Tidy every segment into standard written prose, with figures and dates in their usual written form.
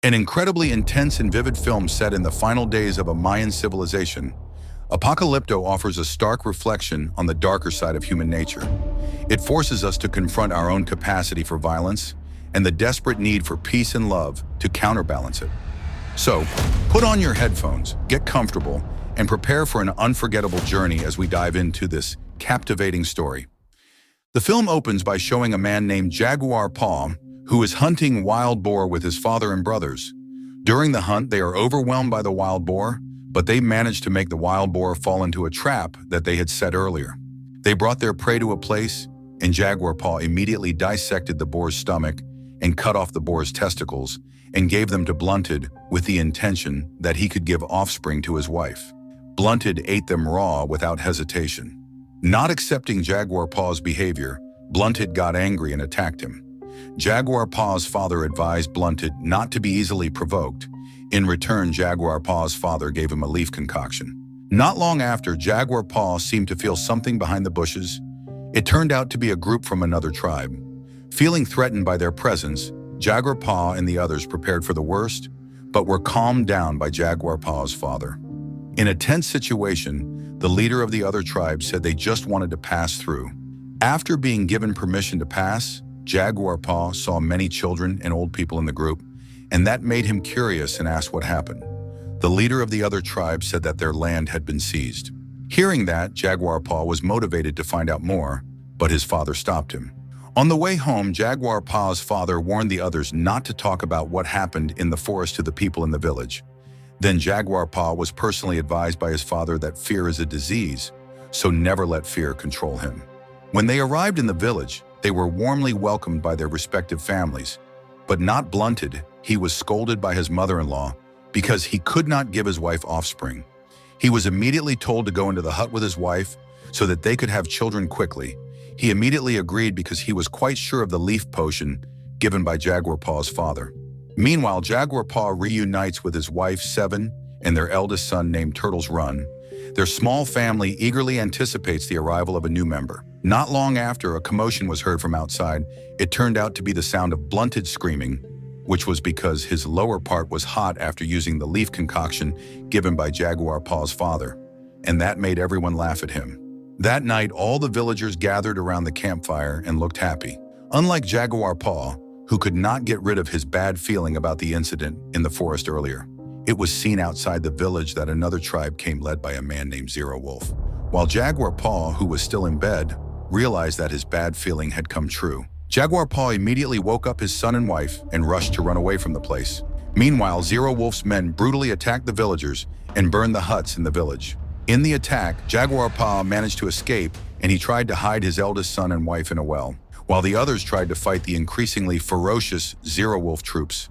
An incredibly intense and vivid film set in the final days of a Mayan civilization, Apocalypto offers a stark reflection on the darker side of human nature. It forces us to confront our own capacity for violence and the desperate need for peace and love to counterbalance it. So, put on your headphones, get comfortable, and prepare for an unforgettable journey as we dive into this captivating story. The film opens by showing a man named Jaguar Paw who is hunting wild boar with his father and brothers. During the hunt, they are overwhelmed by the wild boar, but they manage to make the wild boar fall into a trap that they had set earlier. They brought their prey to a place, and Jaguar Paw immediately dissected the boar's stomach and cut off the boar's testicles and gave them to Blunted with the intention that he could give offspring to his wife. Blunted ate them raw without hesitation. Not accepting Jaguar Paw's behavior, Blunted got angry and attacked him. Jaguar Paw's father advised Blunted not to be easily provoked. In return, Jaguar Paw's father gave him a leaf concoction. Not long after, Jaguar Paw seemed to feel something behind the bushes. It turned out to be a group from another tribe. Feeling threatened by their presence, Jaguar Paw and the others prepared for the worst, but were calmed down by Jaguar Paw's father. In a tense situation, the leader of the other tribe said they just wanted to pass through. After being given permission to pass, Jaguar Paw saw many children and old people in the group, and that made him curious and asked what happened. The leader of the other tribe said that their land had been seized. Hearing that, Jaguar Paw was motivated to find out more, but his father stopped him. On the way home, Jaguar Paw's father warned the others not to talk about what happened in the forest to the people in the village. Then Jaguar Paw was personally advised by his father that fear is a disease, so never let fear control him. When they arrived in the village, they were warmly welcomed by their respective families, but not Blunted. He was scolded by his mother-in-law because he could not give his wife offspring. He was immediately told to go into the hut with his wife so that they could have children quickly. He immediately agreed because he was quite sure of the leaf potion given by Jaguar Paw's father. Meanwhile, Jaguar Paw reunites with his wife, Seven, and their eldest son named Turtle's Run. Their small family eagerly anticipates the arrival of a new member. Not long after, a commotion was heard from outside. It turned out to be the sound of Blunted screaming, which was because his lower part was hot after using the leaf concoction given by Jaguar Paw's father, and that made everyone laugh at him. That night, all the villagers gathered around the campfire and looked happy. Unlike Jaguar Paw, who could not get rid of his bad feeling about the incident in the forest earlier, it was seen outside the village that another tribe came led by a man named Zero Wolf. While Jaguar Paw, who was still in bed, realized that his bad feeling had come true. Jaguar Paw immediately woke up his son and wife and rushed to run away from the place. Meanwhile, Zero Wolf's men brutally attacked the villagers and burned the huts in the village. In the attack, Jaguar Paw managed to escape, and he tried to hide his eldest son and wife in a well, while the others tried to fight the increasingly ferocious Zero Wolf troops.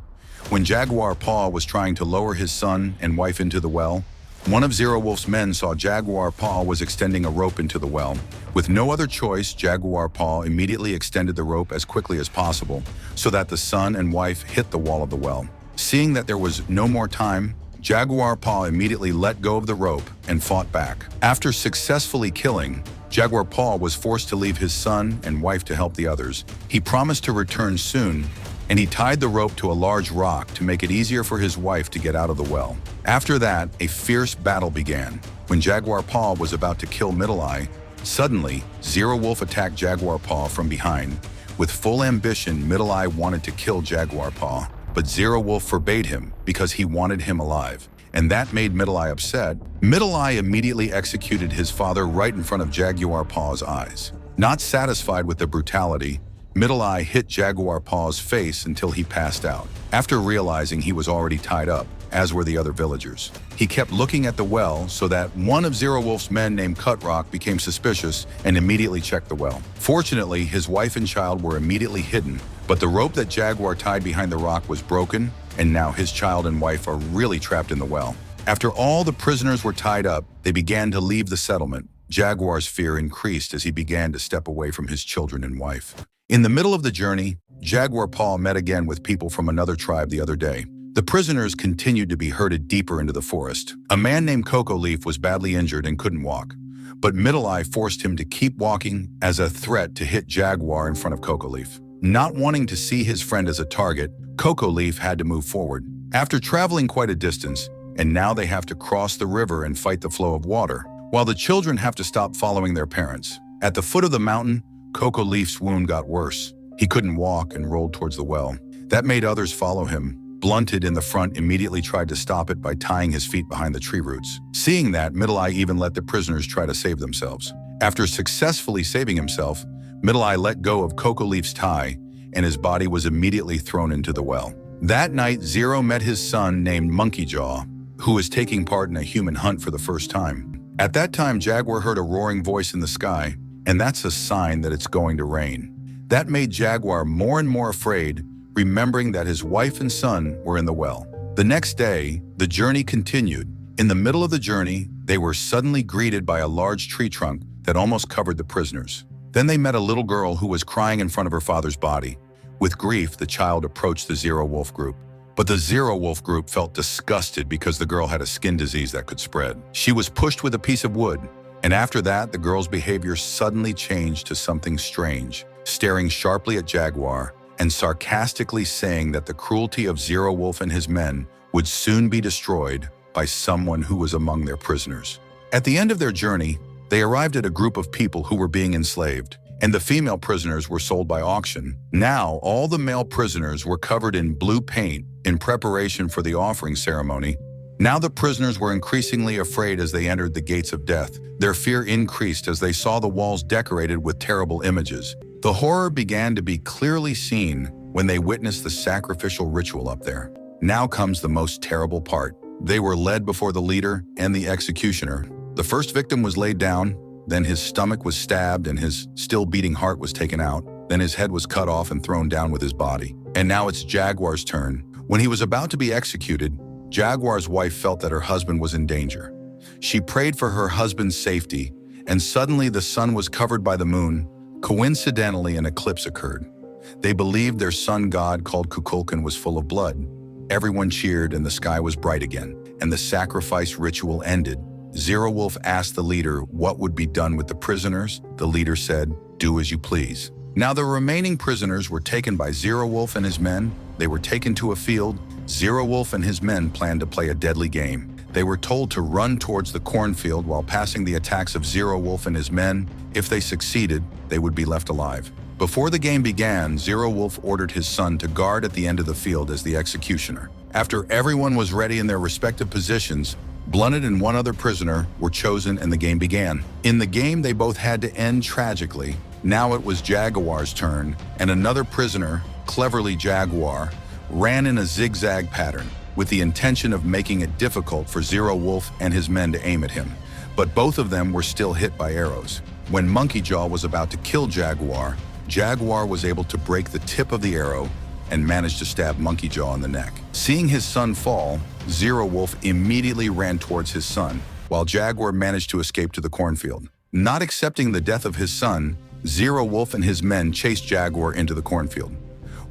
When Jaguar Paw was trying to lower his son and wife into the well, one of Zero Wolf's men saw Jaguar Paw was extending a rope into the well. With no other choice, Jaguar Paw immediately extended the rope as quickly as possible so that the son and wife hit the wall of the well. Seeing that there was no more time, Jaguar Paw immediately let go of the rope and fought back. After successfully killing, Jaguar Paw was forced to leave his son and wife to help the others. He promised to return soon, and he tied the rope to a large rock to make it easier for his wife to get out of the well. After that, a fierce battle began. When Jaguar Paw was about to kill Middle Eye, suddenly, Zero Wolf attacked Jaguar Paw from behind. With full ambition, Middle Eye wanted to kill Jaguar Paw, but Zero Wolf forbade him because he wanted him alive, and that made Middle Eye upset. Middle Eye immediately executed his father right in front of Jaguar Paw's eyes. Not satisfied with the brutality, Middle Eye hit Jaguar Paw's face until he passed out. After realizing he was already tied up, as were the other villagers, he kept looking at the well so that one of Zero Wolf's men named Cutrock became suspicious and immediately checked the well. Fortunately, his wife and child were immediately hidden, but the rope that Jaguar tied behind the rock was broken, and now his child and wife are really trapped in the well. After all the prisoners were tied up, they began to leave the settlement. Jaguar's fear increased as he began to step away from his children and wife. In the middle of the journey, Jaguar Paw met again with people from another tribe the other day. The prisoners continued to be herded deeper into the forest. A man named Cocoa Leaf was badly injured and couldn't walk, but Middle Eye forced him to keep walking as a threat to hit Jaguar in front of Cocoa Leaf. Not wanting to see his friend as a target, Cocoa Leaf had to move forward. After traveling quite a distance, and now they have to cross the river and fight the flow of water, while the children have to stop following their parents. At the foot of the mountain, Coco Leaf's wound got worse. He couldn't walk and rolled towards the well. That made others follow him. Blunted in the front immediately tried to stop it by tying his feet behind the tree roots. Seeing that, Middle Eye even let the prisoners try to save themselves. After successfully saving himself, Middle Eye let go of Coco Leaf's tie, and his body was immediately thrown into the well. That night, Zero met his son named Monkey Jaw, who was taking part in a human hunt for the first time. At that time, Jaguar heard a roaring voice in the sky, and that's a sign that it's going to rain. That made Jaguar more and more afraid, remembering that his wife and son were in the well. The next day, the journey continued. In the middle of the journey, they were suddenly greeted by a large tree trunk that almost covered the prisoners. Then they met a little girl who was crying in front of her father's body. With grief, the child approached the Zero Wolf group. But the Zero Wolf group felt disgusted because the girl had a skin disease that could spread. She was pushed with a piece of wood, and after that, the girl's behavior suddenly changed to something strange, staring sharply at Jaguar and sarcastically saying that the cruelty of Zero Wolf and his men would soon be destroyed by someone who was among their prisoners. At the end of their journey, they arrived at a group of people who were being enslaved, and the female prisoners were sold by auction. Now, all the male prisoners were covered in blue paint in preparation for the offering ceremony. Now the prisoners were increasingly afraid as they entered the gates of death. Their fear increased as they saw the walls decorated with terrible images. The horror began to be clearly seen when they witnessed the sacrificial ritual up there. Now comes the most terrible part. They were led before the leader and the executioner. The first victim was laid down, then his stomach was stabbed and his still beating heart was taken out. Then his head was cut off and thrown down with his body. And now it's Jaguar's turn. When he was about to be executed, Jaguar's wife felt that her husband was in danger. She prayed for her husband's safety, and suddenly the sun was covered by the moon. Coincidentally, an eclipse occurred. They believed their sun god called Kukulkan was full of blood. Everyone cheered and the sky was bright again, and the sacrifice ritual ended. Zero Wolf asked the leader what would be done with the prisoners. The leader said, "Do as you please." Now the remaining prisoners were taken by Zero Wolf and his men. They were taken to a field. Zero Wolf and his men planned to play a deadly game. They were told to run towards the cornfield while passing the attacks of Zero Wolf and his men. If they succeeded, they would be left alive. Before the game began, Zero Wolf ordered his son to guard at the end of the field as the executioner. After everyone was ready in their respective positions, Blunted and one other prisoner were chosen and the game began. In the game, they both had to end tragically. Now it was Jaguar's turn, and another prisoner, cleverly Jaguar, ran in a zigzag pattern with the intention of making it difficult for Zero Wolf and his men to aim at him. But both of them were still hit by arrows. When Monkey Jaw was about to kill Jaguar, Jaguar was able to break the tip of the arrow and managed to stab Monkey Jaw in the neck. Seeing his son fall, Zero Wolf immediately ran towards his son, while Jaguar managed to escape to the cornfield. Not accepting the death of his son, Zero Wolf and his men chased Jaguar into the cornfield.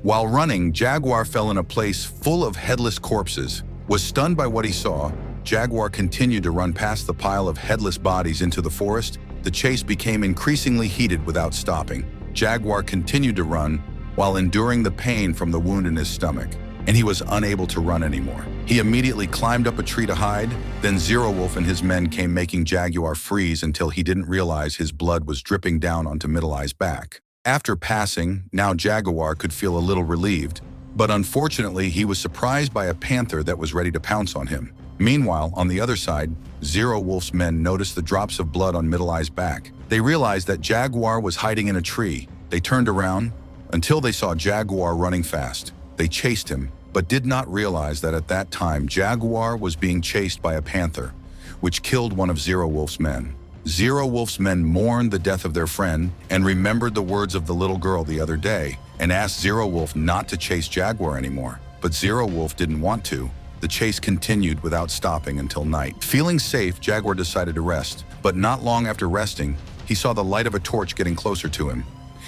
While running, Jaguar fell in a place full of headless corpses. Was stunned by what he saw, Jaguar continued to run past the pile of headless bodies into the forest. The chase became increasingly heated without stopping. Jaguar continued to run while enduring the pain from the wound in his stomach, and he was unable to run anymore. He immediately climbed up a tree to hide. Then Zero Wolf and his men came, making Jaguar freeze until he didn't realize his blood was dripping down onto Middle Eye's back. After passing, now Jaguar could feel a little relieved, but unfortunately he was surprised by a panther that was ready to pounce on him. Meanwhile, on the other side, Zero Wolf's men noticed the drops of blood on Middle Eye's back. They realized that Jaguar was hiding in a tree. They turned around until they saw Jaguar running fast. They chased him, but did not realize that at that time Jaguar was being chased by a panther, which killed one of Zero Wolf's men. Zero Wolf's men mourned the death of their friend and remembered the words of the little girl the other day and asked Zero Wolf not to chase Jaguar anymore. But Zero Wolf didn't want to. The chase continued without stopping until night. Feeling safe, Jaguar decided to rest. But not long after resting, he saw the light of a torch getting closer to him.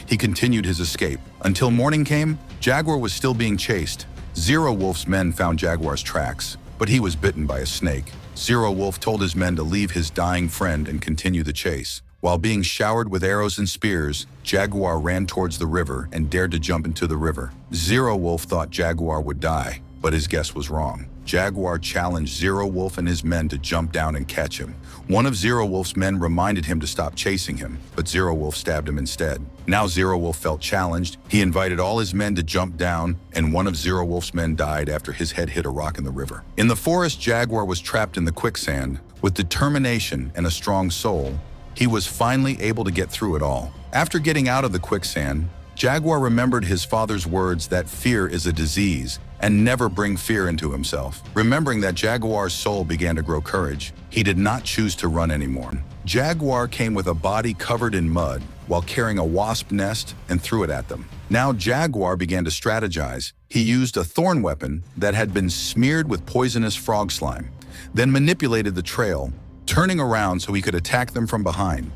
He continued his escape. Until morning came, Jaguar was still being chased. Zero Wolf's men found Jaguar's tracks, but he was bitten by a snake. Zero Wolf told his men to leave his dying friend and continue the chase. While being showered with arrows and spears, Jaguar ran towards the river and dared to jump into the river. Zero Wolf thought Jaguar would die, But his guess was wrong. Jaguar challenged Zero Wolf and his men to jump down and catch him. One of Zero Wolf's men reminded him to stop chasing him, but Zero Wolf stabbed him instead. Now Zero Wolf felt challenged. He invited all his men to jump down, and one of Zero Wolf's men died after his head hit a rock in the river. In the forest, Jaguar was trapped in the quicksand. With determination and a strong soul, he was finally able to get through it all. After getting out of the quicksand, Jaguar remembered his father's words that fear is a disease and never bring fear into himself. Remembering that, Jaguar's soul began to grow courage. He did not choose to run anymore. Jaguar came with a body covered in mud while carrying a wasp nest and threw it at them. Now Jaguar began to strategize. He used a thorn weapon that had been smeared with poisonous frog slime, then manipulated the trail, turning around so he could attack them from behind.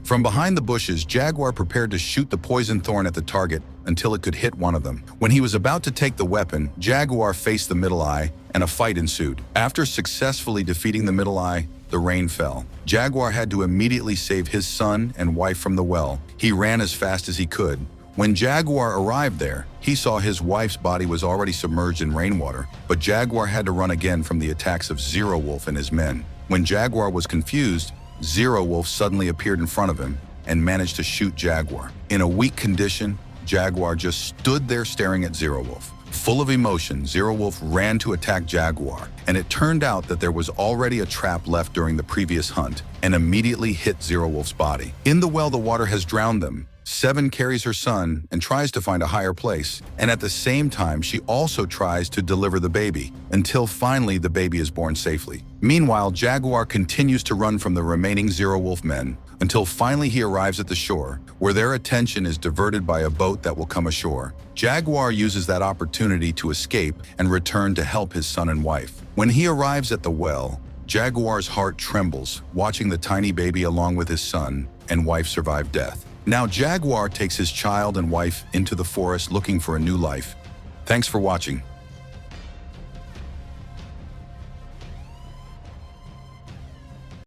From behind the bushes, Jaguar prepared to shoot the poison thorn at the target until it could hit one of them. When he was about to take the weapon, Jaguar faced the middle eye, and a fight ensued. After successfully defeating the middle eye, the rain fell. Jaguar had to immediately save his son and wife from the well. He ran as fast as he could. When Jaguar arrived there, he saw his wife's body was already submerged in rainwater, but Jaguar had to run again from the attacks of Zero Wolf and his men. When Jaguar was confused, Zero Wolf suddenly appeared in front of him and managed to shoot Jaguar. In a weak condition, Jaguar just stood there staring at Zero Wolf. Full of emotion, Zero Wolf ran to attack Jaguar, and it turned out that there was already a trap left during the previous hunt and immediately hit Zero Wolf's body. In the well, the water has drowned them. Seven carries her son and tries to find a higher place, and at the same time she also tries to deliver the baby, until finally the baby is born safely. Meanwhile, Jaguar continues to run from the remaining Zero Wolf men, until finally he arrives at the shore, where their attention is diverted by a boat that will come ashore. Jaguar uses that opportunity to escape and return to help his son and wife. When he arrives at the well, Jaguar's heart trembles, watching the tiny baby along with his son and wife survive death. Now Jaguar takes his child and wife into the forest looking for a new life. Thanks for watching.